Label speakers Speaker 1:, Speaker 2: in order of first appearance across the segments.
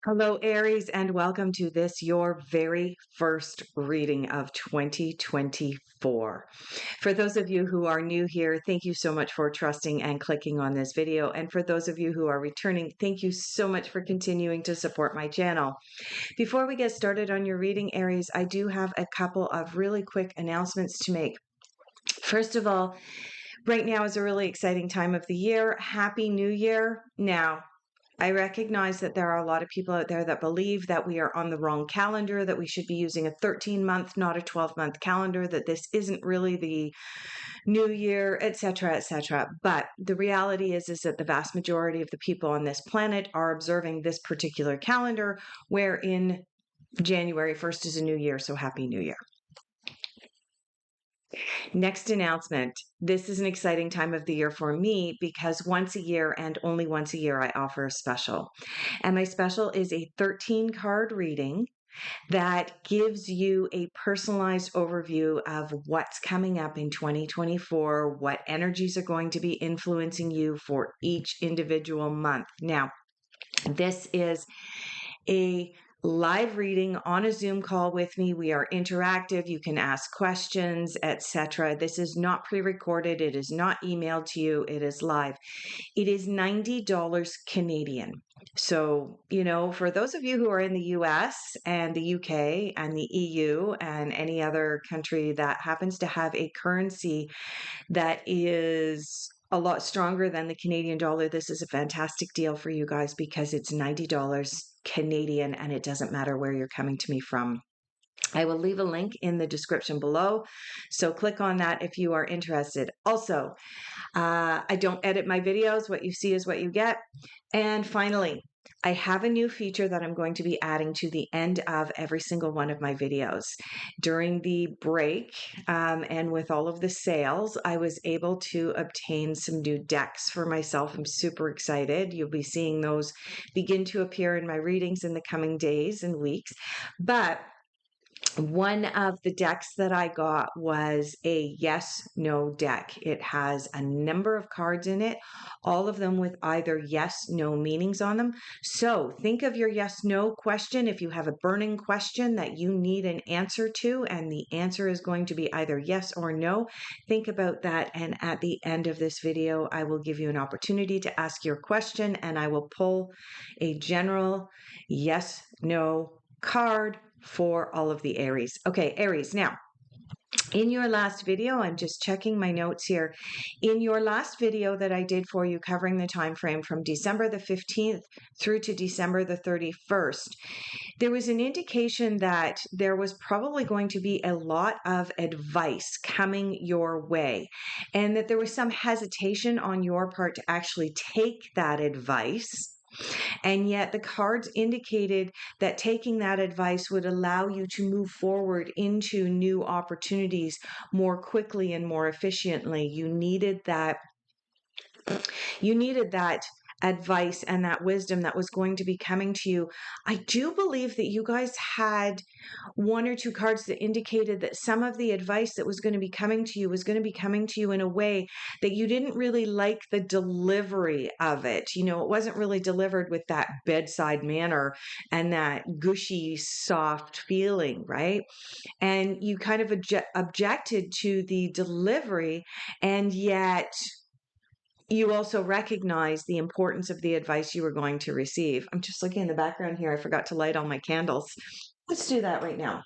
Speaker 1: Hello, Aries, and welcome to this, your very first reading of 2024. For those of you who are new here, thank you so much for trusting and clicking on this video. And for those of you who are returning, thank you so much for continuing to support my channel. Before we get started on your reading, Aries, I do have a couple of really quick announcements to make. First of all, right now is a really exciting time of the year. Happy New Year. Now, I recognize that there are a lot of people out there that believe that we are on the wrong calendar, that we should be using a 13-month, not a 12-month calendar, that this isn't really the new year, etc., etc. But the reality is that the vast majority of the people on this planet are observing this particular calendar, wherein January 1st is a new year, so Happy New Year. Next announcement. This is an exciting time of the year for me because once a year and only once a year I offer a special. And my special is a 13-card reading that gives you a personalized overview of what's coming up in 2024, what energies are going to be influencing you for each individual month. Now, this is a live reading on a Zoom call with me. We are interactive. You can ask questions, etc. This is not pre-recorded. It is not emailed to you. It is live. It is $90 Canadian. So, for those of you who are in the US and the UK and the EU and any other country that happens to have a currency that is a lot stronger than the Canadian dollar, this is a fantastic deal for you guys because it's $90 Canadian and it doesn't matter where you're coming to me from. I will leave a link in the description below, so click on that if you are interested. Also, I don't edit my videos. What you see is what you get. And finally, I have a new feature that I'm going to be adding to the end of every single one of my videos. During the break and with all of the sales, I was able to obtain some new decks for myself. I'm super excited. You'll be seeing those begin to appear in my readings in the coming days and weeks. But one of the decks that I got was a yes/no deck. It has a number of cards in it, all of them with either yes/no meanings on them. So think of your yes/no question. If you have a burning question that you need an answer to, and the answer is going to be either yes or no, think about that. And at the end of this video, I will give you an opportunity to ask your question, and I will pull a general yes/no card for all of the Aries. Okay, Aries. Now, in your last video, I'm just checking my notes here. In your last video that I did for you covering the time frame from December the 15th through to December the 31st, there was an indication that there was probably going to be a lot of advice coming your way, and that there was some hesitation on your part to actually take that advice. And yet the cards indicated that taking that advice would allow you to move forward into new opportunities more quickly and more efficiently. You needed that advice and that wisdom that was going to be coming to you. I do believe that you guys had one or two cards that indicated that some of the advice that was going to be coming to you was going to be coming to you in a way that you didn't really like the delivery of it. It wasn't really delivered with that bedside manner and that gushy, soft feeling, right? And you kind of objected to the delivery, and yet you also recognize the importance of the advice you were going to receive. I'm just looking in the background here. I forgot to light all my candles. Let's do that right now.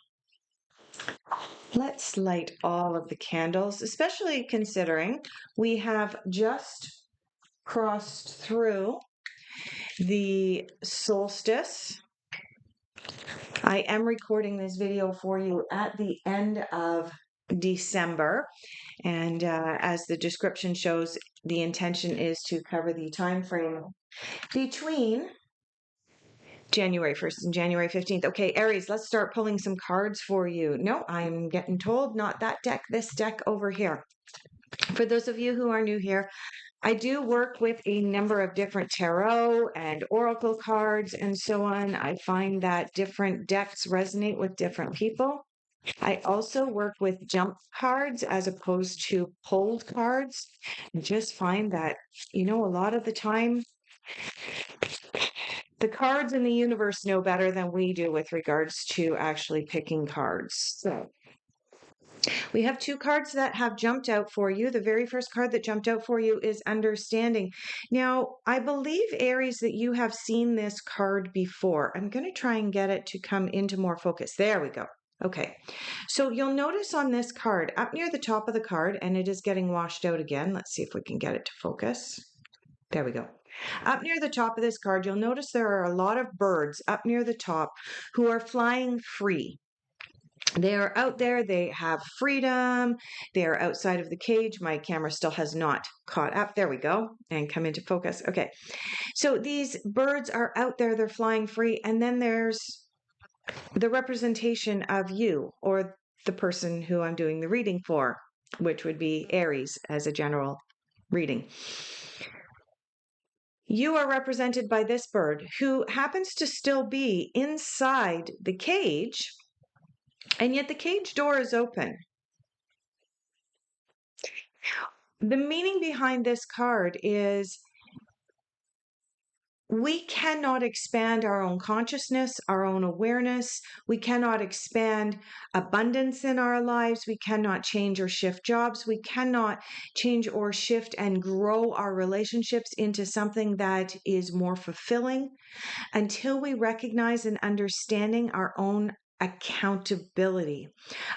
Speaker 1: Let's light all of the candles, especially considering we have just crossed through the solstice. I am recording this video for you at the end of December. And as the description shows, the intention is to cover the time frame between January 1st and January 15th. Okay, Aries, let's start pulling some cards for you. No, I'm getting told not that deck, this deck over here. For those of you who are new here, I do work with a number of different tarot and oracle cards and so on. I find that different decks resonate with different people. I also work with jump cards as opposed to pulled cards. I just find that, a lot of the time the cards in the universe know better than we do with regards to actually picking cards. So we have two cards that have jumped out for you. The very first card that jumped out for you is understanding. Now, I believe, Aries, that you have seen this card before. I'm going to try and get it to come into more focus. There we go. Okay, so you'll notice on this card, up near the top of the card, and it is getting washed out again. Let's see if we can get it to focus. There we go. Up near the top of this card, you'll notice there are a lot of birds up near the top who are flying free. They are out there, they have freedom, they are outside of the cage. My camera still has not caught up. There we go, and come into focus. Okay, so these birds are out there, they're flying free, and then there's the representation of you, or the person who I'm doing the reading for, which would be Aries as a general reading. You are represented by this bird who happens to still be inside the cage, and yet the cage door is open. The meaning behind this card is we cannot expand our own consciousness, our own awareness. We cannot expand abundance in our lives. We cannot change or shift jobs. We cannot change or shift and grow our relationships into something that is more fulfilling until we recognize and understanding our own accountability,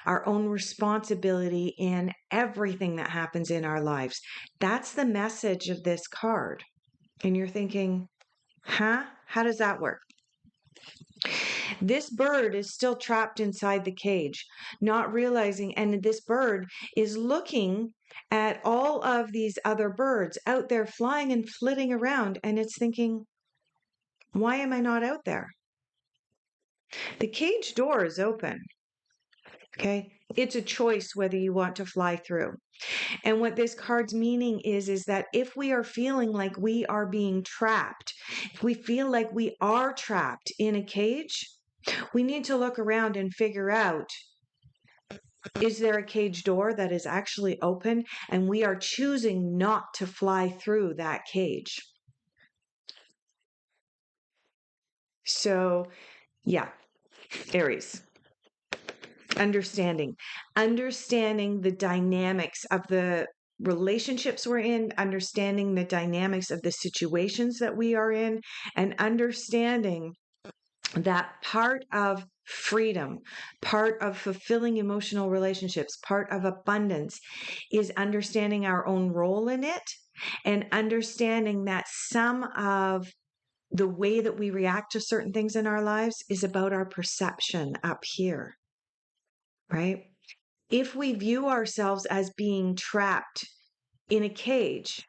Speaker 1: our own responsibility in everything that happens in our lives. That's the message of this card. And you're thinking, huh? How does that work? This bird is still trapped inside the cage, not realizing, and this bird is looking at all of these other birds out there flying and flitting around, and it's thinking, why am I not out there? The cage door is open. Okay, it's a choice whether you want to fly through. And what this card's meaning is that if we are feeling like we are being trapped, if we feel like we are trapped in a cage, we need to look around and figure out, is there a cage door that is actually open and we are choosing not to fly through that cage? So, yeah, Aries. Understanding the dynamics of the relationships we're in, understanding the dynamics of the situations that we are in, and understanding that part of freedom, part of fulfilling emotional relationships, part of abundance is understanding our own role in it and understanding that some of the way that we react to certain things in our lives is about our perception up here. Right? If we view ourselves as being trapped in a cage,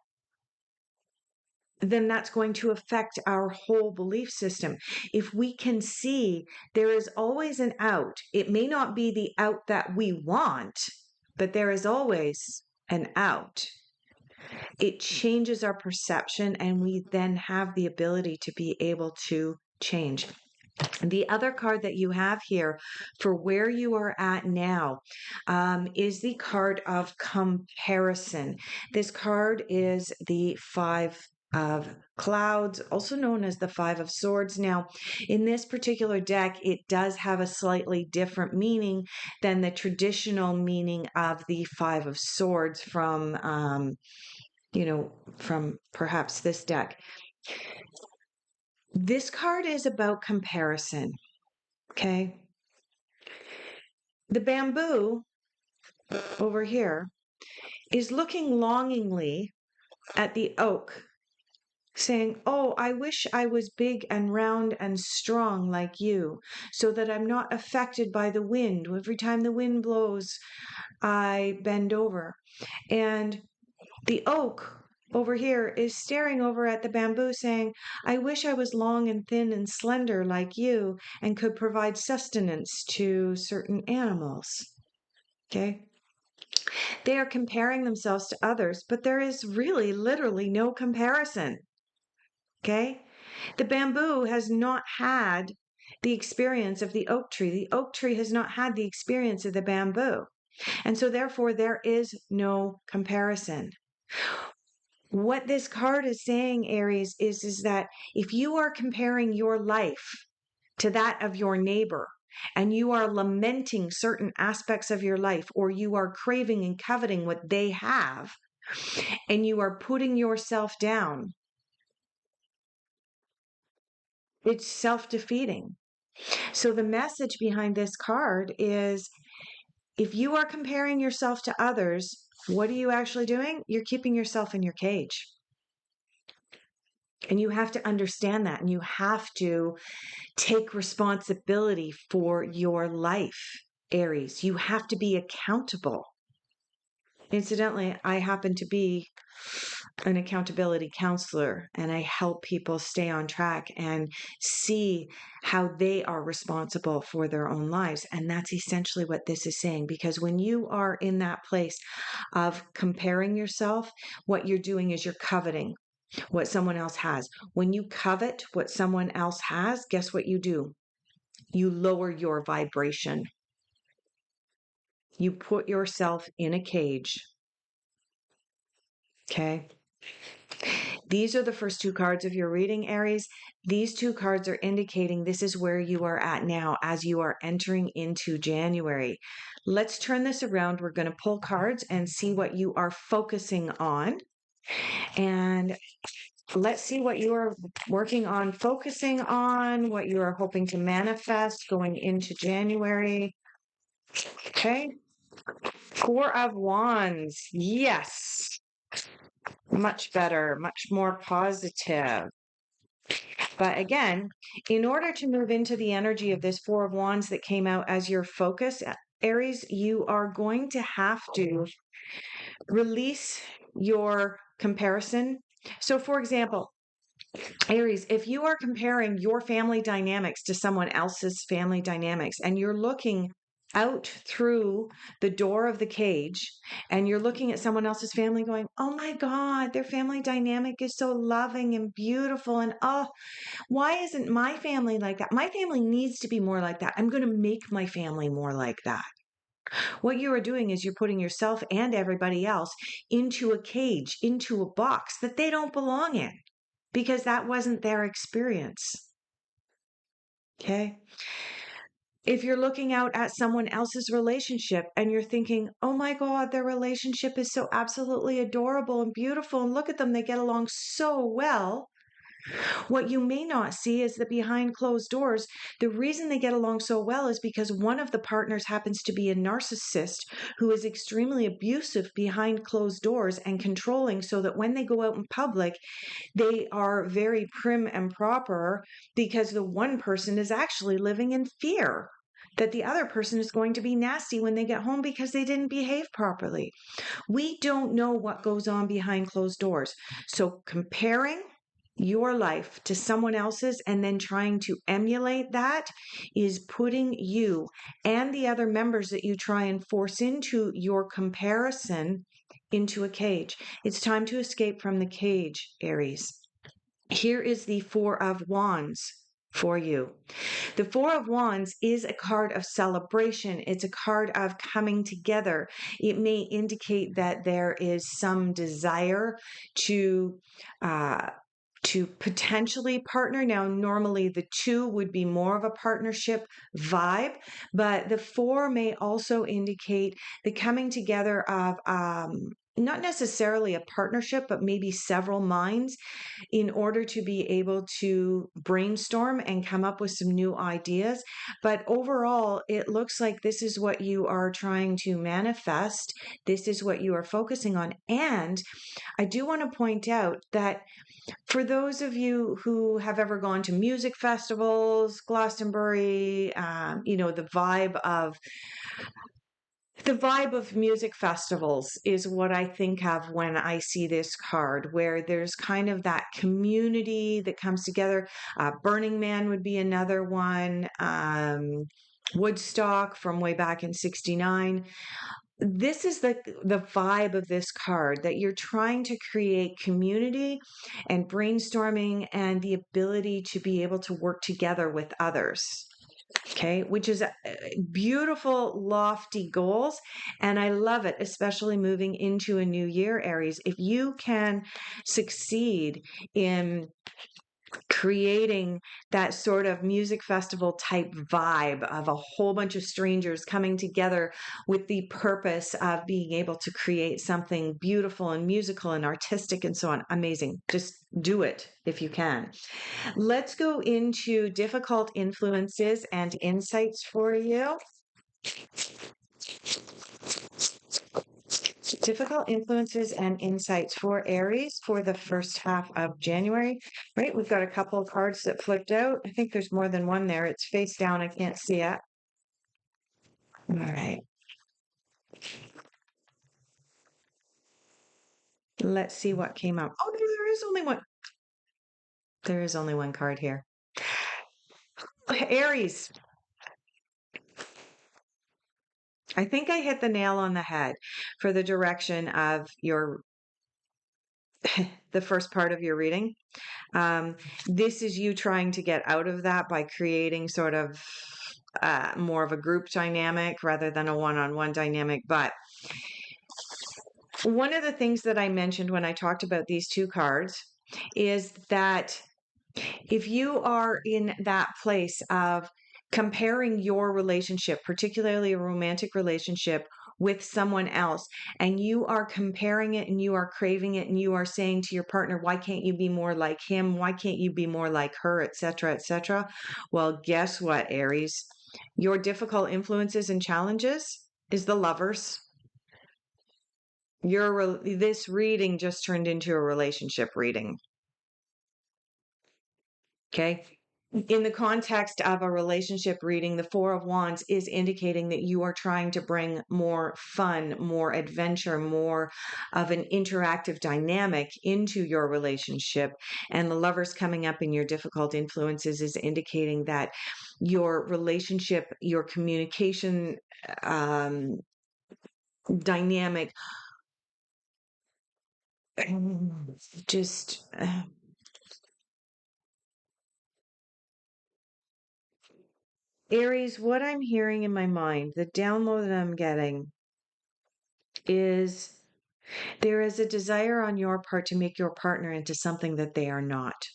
Speaker 1: then that's going to affect our whole belief system. If we can see there is always an out, it may not be the out that we want, but there is always an out. It changes our perception, and we then have the ability to be able to change. The other card that you have here for where you are at now is the card of comparison. This card is the Five of Clouds, also known as the Five of Swords. Now, in this particular deck, it does have a slightly different meaning than the traditional meaning of the Five of Swords from, from perhaps this deck. This card is about comparison, okay? The bamboo over here is looking longingly at the oak, saying, oh, I wish I was big and round and strong like you, so that I'm not affected by the wind. Every time the wind blows, I bend over. And the oak over here is staring over at the bamboo saying, I wish I was long and thin and slender like you and could provide sustenance to certain animals. Okay? They are comparing themselves to others, but there is really literally no comparison. Okay? The bamboo has not had the experience of the oak tree. The oak tree has not had the experience of the bamboo. And so therefore there is no comparison. What this card is saying, Aries, is that if you are comparing your life to that of your neighbor, and you are lamenting certain aspects of your life, or you are craving and coveting what they have, and you are putting yourself down, it's self-defeating. So the message behind this card is, if you are comparing yourself to others, what are you actually doing? You're keeping yourself in your cage. And you have to understand that, and you have to take responsibility for your life, Aries. You have to be accountable. Incidentally, I happen to be an accountability counselor, and I help people stay on track and see how they are responsible for their own lives. And that's essentially what this is saying, because when you are in that place of comparing yourself, what you're doing is you're coveting what someone else has. When you covet what someone else has, guess what you do? You lower your vibration. You put yourself in a cage. Okay. These are the first two cards of your reading, Aries. These two cards are indicating this is where you are at now as you are entering into January. Let's turn this around. We're going to pull cards and see what you are focusing on. And let's see what you are working on, focusing on, what you are hoping to manifest going into January. Okay. Four of Wands. Yes. Much better, much more positive. But again, in order to move into the energy of this Four of Wands that came out as your focus, Aries, you are going to have to release your comparison. So, for example, Aries, if you are comparing your family dynamics to someone else's family dynamics, and you're looking out through the door of the cage and you're looking at someone else's family going, oh my God, their family dynamic is so loving and beautiful. And oh, why isn't my family like that? My family needs to be more like that. I'm going to make my family more like that. What you are doing is you're putting yourself and everybody else into a cage, into a box that they don't belong in, because that wasn't their experience. Okay. If you're looking out at someone else's relationship and you're thinking, oh my God, their relationship is so absolutely adorable and beautiful, and look at them, they get along so well. What you may not see is that behind closed doors, the reason they get along so well is because one of the partners happens to be a narcissist who is extremely abusive behind closed doors and controlling, so that when they go out in public, they are very prim and proper, because the one person is actually living in fear that the other person is going to be nasty when they get home because they didn't behave properly. We don't know what goes on behind closed doors. So comparing your life to someone else's and then trying to emulate that is putting you and the other members that you try and force into your comparison into a cage. It's time to escape from the cage, Aries. Here is the Four of Wands for you. The Four of Wands is a card of celebration. It's a card of coming together. It may indicate that there is some desire to potentially partner. Now, normally the two would be more of a partnership vibe, but the four may also indicate the coming together of not necessarily a partnership, but maybe several minds in order to be able to brainstorm and come up with some new ideas. But overall, it looks like this is what you are trying to manifest. This is what you are focusing on. And I do want to point out that for those of you who have ever gone to music festivals, Glastonbury, the vibe of music festivals is what I think of when I see this card, where there's kind of that community that comes together. Burning Man would be another one. Woodstock from way back in '69. This is the vibe of this card, that you're trying to create community and brainstorming and the ability to be able to work together with others. Okay, which is beautiful, lofty goals. And I love it, especially moving into a new year, Aries. If you can succeed in creating that sort of music festival type vibe of a whole bunch of strangers coming together with the purpose of being able to create something beautiful and musical and artistic and so on. Amazing. Just do it if you can. Let's go into difficult influences and insights for you. Difficult influences and insights for Aries for the first half of January. Right, we've got a couple of cards that flipped out. I think there's more than one there. It's face down. I can't see it. All right. Let's see what came up. Oh, no, there is only one. There is only one card here. Aries. I think I hit the nail on the head for the direction of your the first part of your reading. This is you trying to get out of that by creating sort of more of a group dynamic rather than a one-on-one dynamic. But one of the things that I mentioned when I talked about these two cards is that if you are in that place of comparing your relationship, particularly a romantic relationship, with someone else, and you are comparing it and you are craving it and you are saying to your partner, why can't you be more like him? Why can't you be more like her, etc., etc.? Well, guess what, Aries? Your difficult influences and challenges is the Lovers. This reading just turned into a relationship reading. Okay. In the context of a relationship reading, the Four of Wands is indicating that you are trying to bring more fun, more adventure, more of an interactive dynamic into your relationship. And the Lovers coming up in your difficult influences is indicating that your relationship, your communication dynamic, just Aries, what I'm hearing in my mind, the download that I'm getting is there is a desire on your part to make your partner into something that they are not.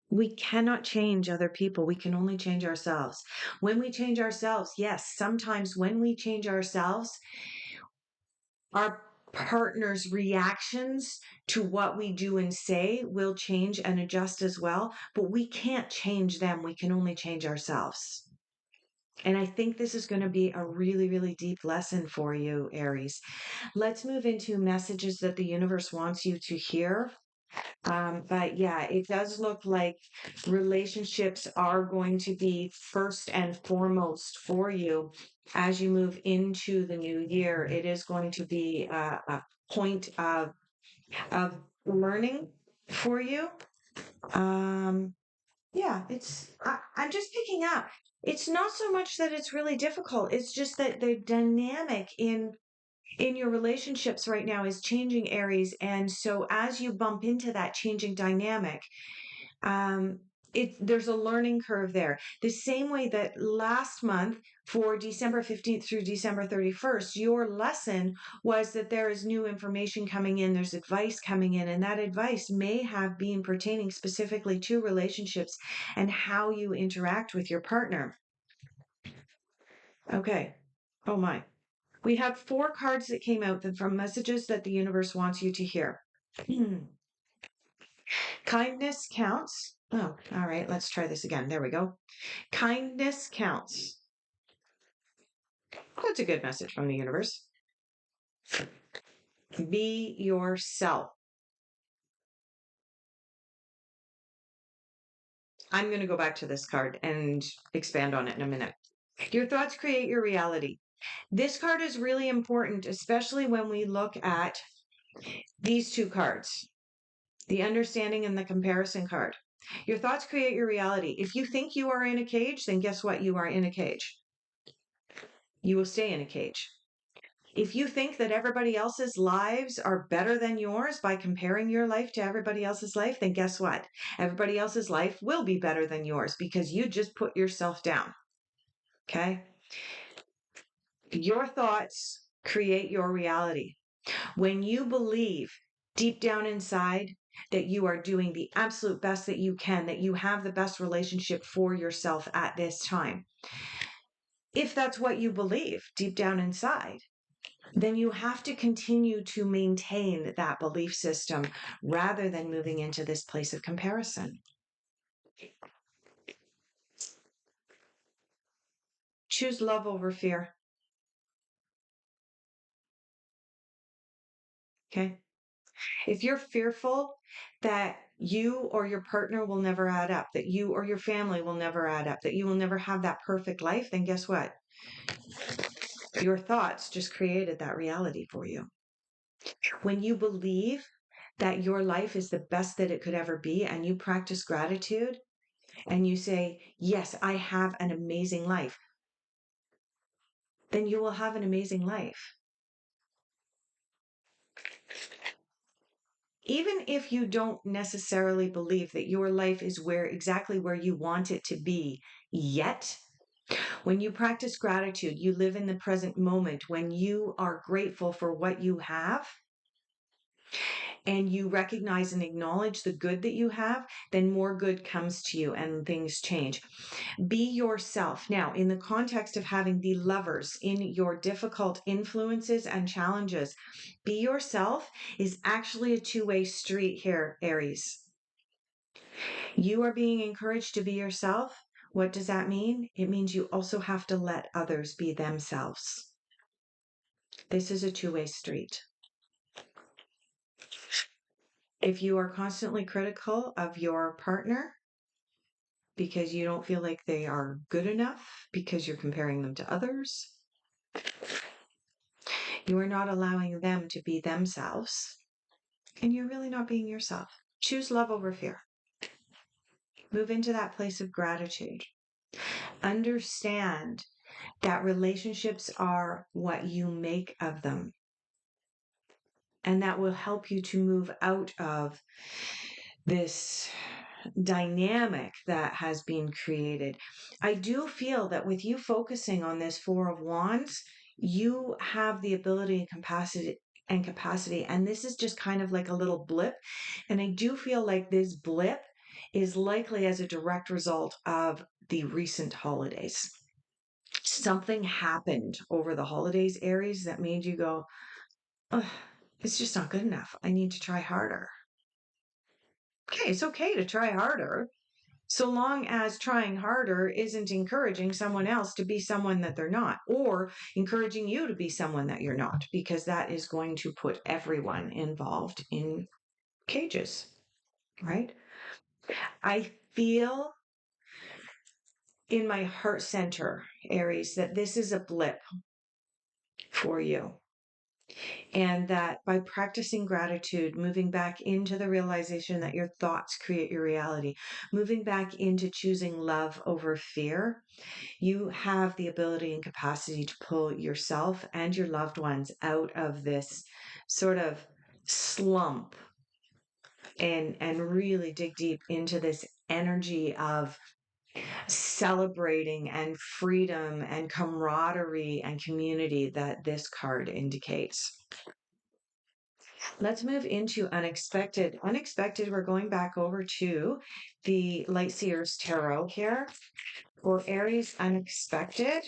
Speaker 1: We cannot change other people. We can only change ourselves. When we change ourselves, yes, sometimes when we change ourselves, our partner's reactions to what we do and say will change and adjust as well. But we can't change them. We can only change ourselves. And I think this is going to be a really, really deep lesson for you, Aries. Let's move into messages that the universe wants you to hear. But yeah, it does look like relationships are going to be first and foremost for you as you move into the new year. It is going to be a point of learning for you. Yeah, I'm just picking up. It's not so much that it's really difficult. It's just that the dynamic in your relationships right now is changing, Aries. And so as you bump into that changing dynamic, um, there's a learning curve there. The same way that last month for December 15th through December 31st, your lesson was that there is new information coming in, there's advice coming in, and that advice may have been pertaining specifically to relationships and how you interact with your partner. Okay. Oh my. We have 4 cards that came out from messages that the universe wants you to hear. Kindness counts. Oh, all right. Let's try this again. There we go. Kindness counts. That's a good message from the universe. Be yourself. I'm going to go back to this card and expand on it in a minute. Your thoughts create your reality. This card is really important, especially when we look at these 2 cards, the understanding and the comparison card. Your thoughts create your reality. If you think you are in a cage, then guess what? You are in a cage. You will stay in a cage. If you think that everybody else's lives are better than yours by comparing your life to everybody else's life, then guess what? Everybody else's life will be better than yours because you just put yourself down. Okay? Your thoughts create your reality. When you believe deep down inside that you are doing the absolute best that you can, that you have the best relationship for yourself at this time, if that's what you believe deep down inside, then you have to continue to maintain that belief system rather than moving into this place of comparison. Choose love over fear. Okay. If you're fearful that you or your partner will never add up, that you or your family will never add up, that you will never have that perfect life, then guess what? Your thoughts just created that reality for you. When you believe that your life is the best that it could ever be, and you practice gratitude and you say, yes, I have an amazing life, then you will have an amazing life. Even if you don't necessarily believe that your life is exactly where you want it to be yet, when you practice gratitude, you live in the present moment. When you are grateful for what you have, and you recognize and acknowledge the good that you have, then more good comes to you and things change. Be yourself. Now, in the context of having the lovers in your difficult influences and challenges, be yourself is actually a two-way street here, Aries. You are being encouraged to be yourself. What does that mean? It means you also have to let others be themselves. This is a two-way street. If you are constantly critical of your partner because you don't feel like they are good enough because you're comparing them to others, you are not allowing them to be themselves, and you're really not being yourself. Choose love over fear. Move into that place of gratitude. Understand that relationships are what you make of them. And that will help you to move out of this dynamic that has been created. I do feel that with you focusing on this Four of Wands, you have the ability and capacity, and this is just kind of like a little blip. And I do feel like this blip is likely as a direct result of the recent holidays. Something happened over the holidays, Aries, that made you go, "Ugh, it's just not good enough. I need to try harder." Okay, it's okay to try harder, so long as trying harder isn't encouraging someone else to be someone that they're not, or encouraging you to be someone that you're not, because that is going to put everyone involved in cages, right? I feel in my heart center, Aries, that this is a blip for you. And that by practicing gratitude, moving back into the realization that your thoughts create your reality, moving back into choosing love over fear, you have the ability and capacity to pull yourself and your loved ones out of this sort of slump and really dig deep into this energy of celebrating and freedom and camaraderie and community that this card indicates. Let's move into unexpected. Unexpected, we're going back over to the Light Seers Tarot here for Aries unexpected.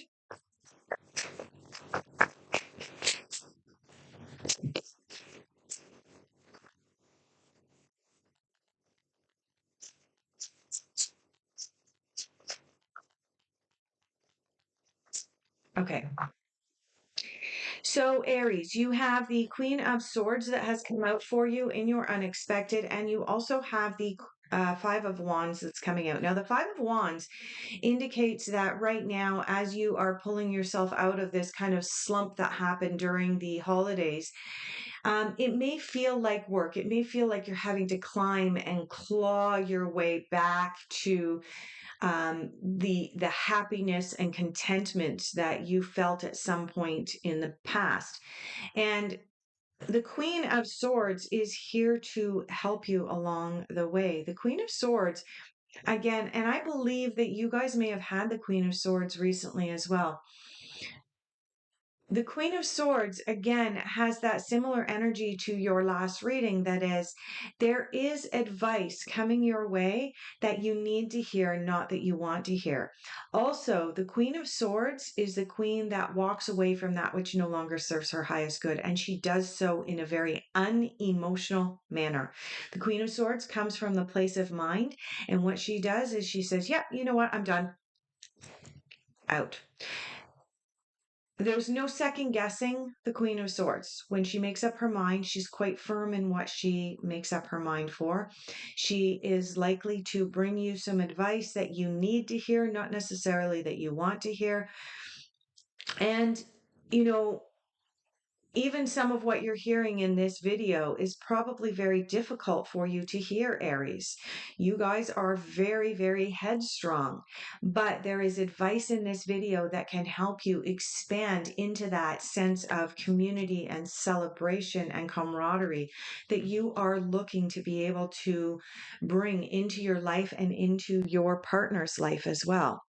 Speaker 1: Okay. So Aries, you have the Queen of Swords that has come out for you in your unexpected, and you also have the Five of Wands that's coming out. Now, the Five of Wands indicates that right now, as you are pulling yourself out of this kind of slump that happened during the holidays, it may feel like work. It may feel like you're having to climb and claw your way back to the happiness and contentment that you felt at some point in the past. And the Queen of Swords is here to help you along the way. The Queen of Swords, again, and I believe that you guys may have had the Queen of Swords recently as well. The Queen of Swords, again, has that similar energy to your last reading. That is, there is advice coming your way that you need to hear, not that you want to hear. Also, the Queen of Swords is the queen that walks away from that which no longer serves her highest good, and she does so in a very unemotional manner. The Queen of Swords comes from the place of mind, and what she does is she says, "Yep, you know what? I'm done. Out." There's no second guessing the Queen of Swords. When she makes up her mind, she's quite firm in what she makes up her mind for. She is likely to bring you some advice that you need to hear, not necessarily that you want to hear. And, you know, even some of what you're hearing in this video is probably very difficult for you to hear, Aries. You guys are very, very headstrong, but there is advice in this video that can help you expand into that sense of community and celebration and camaraderie that you are looking to be able to bring into your life and into your partner's life as well.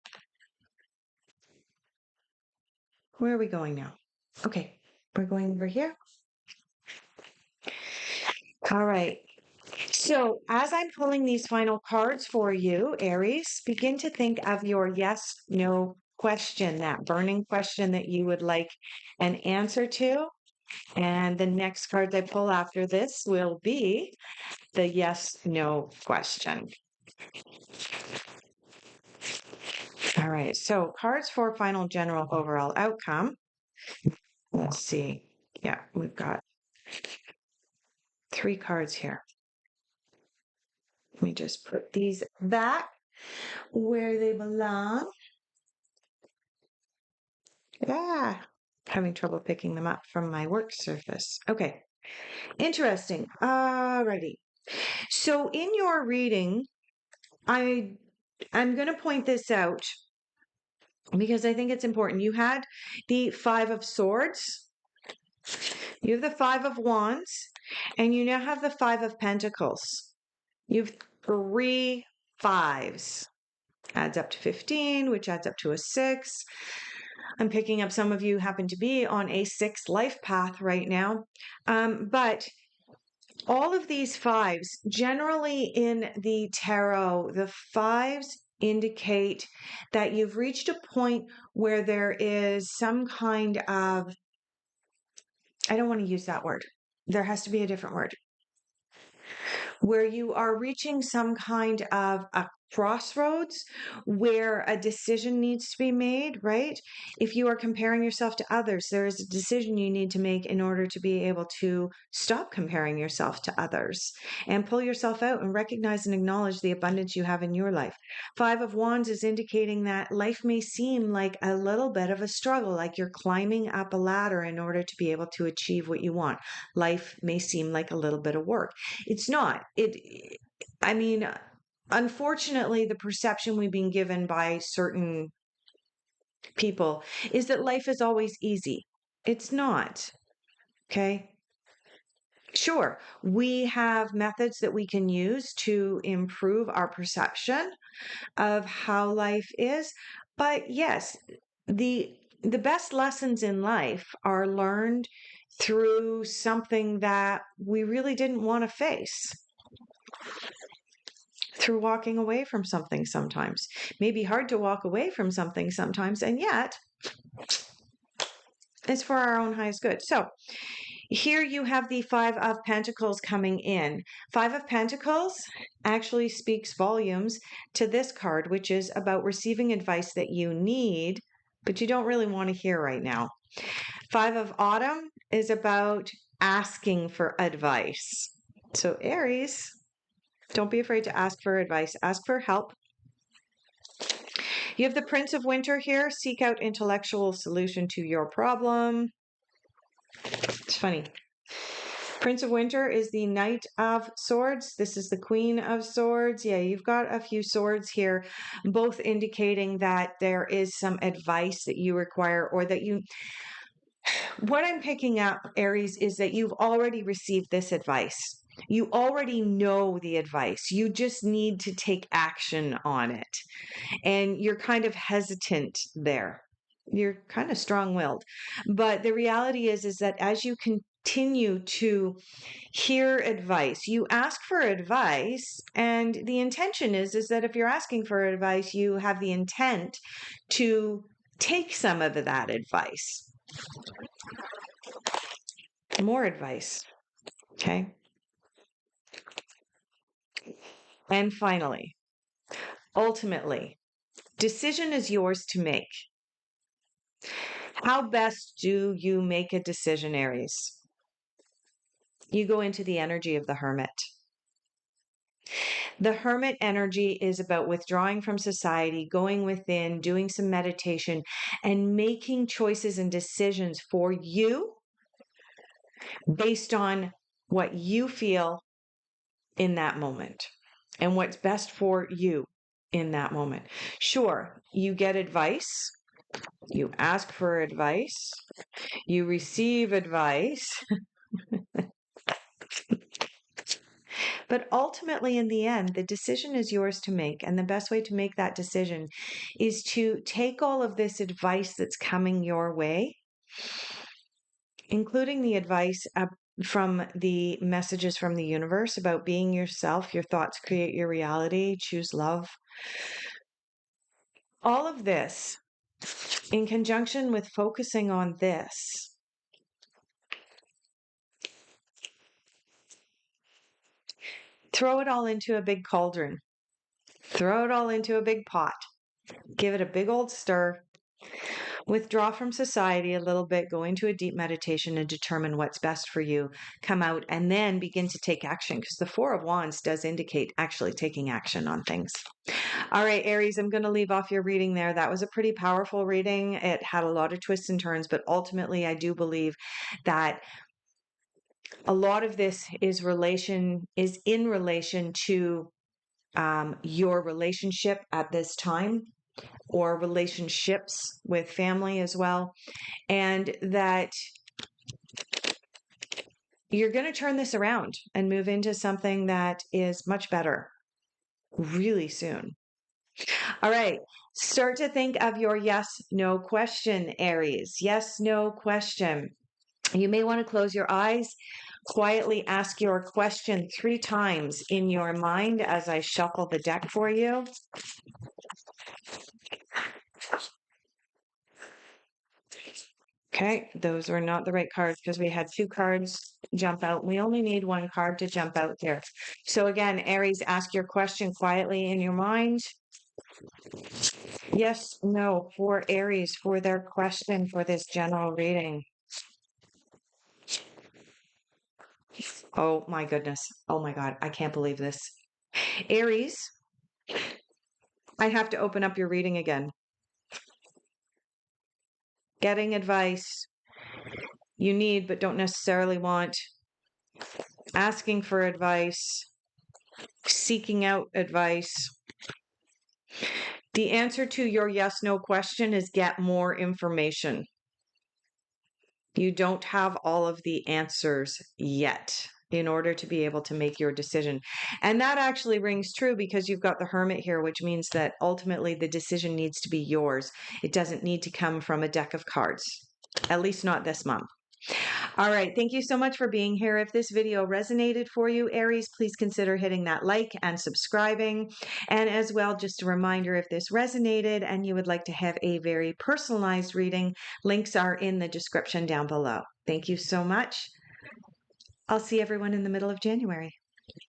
Speaker 1: Where are we going now? Okay, we're going over here. All right. So, as I'm pulling these final cards for you, Aries, begin to think of your yes, no question, that burning question that you would like an answer to. And the next card I pull after this will be the yes, no question. All right. So, cards for final general overall outcome. Let's see. Yeah, we've got 3 cards here. Let me just put these back where they belong. Yeah, having trouble picking them up from my work surface. Okay, interesting. Alrighty. So in your reading, I'm going to point this out because I think it's important. You had the 5 of Swords, you have the 5 of Wands, and you now have the 5 of Pentacles. You have 3 5s. Adds up to 15, which adds up to a 6. I'm picking up some of you happen to be on a 6 life path right now. But all of these 5s, generally in the tarot, the 5s indicate that you've reached a point where there is some kind of, I don't want to use that word. There has to be a different word. Where you are reaching some kind of a crossroads where a decision needs to be made, right? If you are comparing yourself to others, there is a decision you need to make in order to be able to stop comparing yourself to others and pull yourself out and recognize and acknowledge the abundance you have in your life. 5 of Wands is indicating that life may seem like a little bit of a struggle, like you're climbing up a ladder in order to be able to achieve what you want. Life may seem like a little bit of work. It's not. I mean, unfortunately, the perception we've been given by certain people is that life is always easy. It's not. Okay. Sure, we have methods that we can use to improve our perception of how life is. But yes, the best lessons in life are learned through something that we really didn't want to face. Through walking away from something sometimes. Maybe hard to walk away from something sometimes, and yet it's for our own highest good. So here you have the 5 of Pentacles coming in. 5 of Pentacles actually speaks volumes to this card, which is about receiving advice that you need, but you don't really want to hear right now. 5 of Autumn is about asking for advice. So Aries, don't be afraid to ask for advice. Ask for help. You have the Prince of Winter here. Seek out intellectual solution to your problem. It's funny. Prince of Winter is the Knight of Swords. This is the Queen of Swords. Yeah, you've got a few swords here, both indicating that there is some advice that you require, or that you, what I'm picking up, Aries, is that you've already received this advice. You already know the advice. You just need to take action on it. And you're kind of hesitant there. You're kind of strong-willed. But the reality is that as you continue to hear advice, you ask for advice, and the intention is that if you're asking for advice, you have the intent to take some of that advice. More advice. Okay. And finally, ultimately, decision is yours to make. How best do you make a decision, Aries? You go into the energy of the hermit. The hermit energy is about withdrawing from society, going within, doing some meditation, and making choices and decisions for you based on what you feel in that moment and what's best for you in that moment. Sure, you get advice, you ask for advice, you receive advice. But ultimately, in the end, the decision is yours to make. And the best way to make that decision is to take all of this advice that's coming your way, including the advice from the messages from the universe about being yourself, your thoughts create your reality, choose love. All of this, in conjunction with focusing on this, throw it all into a big cauldron. Throw it all into a big pot. Give it a big old stir. Withdraw from society a little bit, go into a deep meditation and determine what's best for you. Come out and then begin to take action, because the Four of Wands does indicate actually taking action on things. All right, Aries, I'm going to leave off your reading there. That was a pretty powerful reading. It had a lot of twists and turns, but ultimately I do believe that a lot of this is in relation to your relationship at this time, or relationships with family as well, and that you're going to turn this around and move into something that is much better really soon. All right, start to think of your yes, no question, Aries. Yes, no question. You may want to close your eyes, quietly ask your question 3 times in your mind as I shuffle the deck for you. Okay, those were not the right cards because we had 2 cards jump out. We only need 1 card to jump out there. So again, Aries, ask your question quietly in your mind. Yes, no, for Aries, for their question for this general reading. Oh my goodness. Oh my God, I can't believe this. Aries, I have to open up your reading again. Getting advice you need but don't necessarily want. Asking for advice. Seeking out advice. The answer to your yes, no question is get more information. You don't have all of the answers yet in order to be able to make your decision. And that actually rings true because you've got the Hermit here, which means that ultimately the decision needs to be yours. It doesn't need to come from a deck of cards, at least not this month. All right. Thank you so much for being here. If this video resonated for you, Aries, please consider hitting that like and subscribing. And as well, just a reminder, if this resonated and you would like to have a very personalized reading, links are in the description down below. Thank you so much. I'll see everyone in the middle of January.